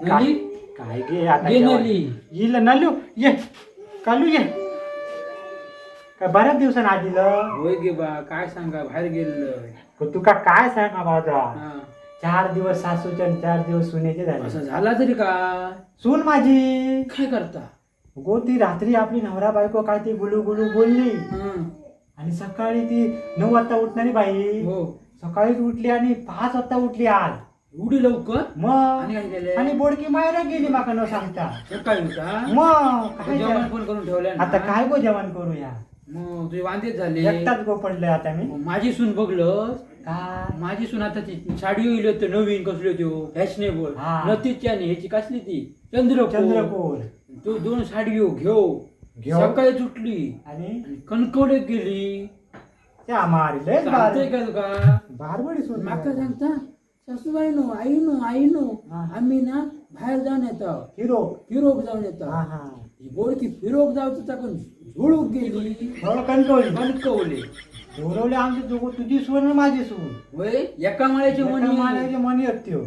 नली काय गे आता ये जेवण. नली. येईल नलू ये कालू ये काय बऱ्याच दिवसानं आदिलं होय गे बा काय सांगा बाहेर गेलं. पण तुका काय सांगा माझा हा. 4 दिवस सासूचे आणि 4 दिवस सुनेचे झाले. असं झाला तरी का सून माझी काय करता. गो ती रात्री आपली नवरा बायको काय ती गुलू गुलू बोलली हं. आणि सकाळी ती 9 वाजता उठणारी बाई हो सकाळीच उठली आणि 5 वाजता उठली आज एवढी लवकर मग आणि काय केलं आणि बोडकी मायरा गेली माका न सांगता सकाळी होता मग काय जेवण ते- पण करून ठेवलं आता काय गो जेवण करूया मग तुझे वांदेच झाले. एकटाच गो पडले आता मी मग माझी सून बघलं. काय माझी सून आता ती साडी येईल होती नवीन कसली होती फॅशनेबल हा. नतीची आणि ह्याची कसली ती चंद्रकोर. चंद्रकोर तू 2 साडी घेऊ घेऊ. सकाळीच उठली आणि आणि कणकवड्यात गेली. त्या मारले सांगते का तुका बारबडी सोड माका सांगता सासूबाई नो आई नो हा. आम्ही ना बाहेर जाऊन येतो हिरो फिरोक जाऊन येतो. हा हा ही बोलकी फिरोक जाऊच टाकून झुळूक गेली हो कंटोळी कणकवले. उरवले आमची दोघं तुझी सून आणि माझी सून होय एका माळ्याची एका मणी मानाचे मनी असते हो.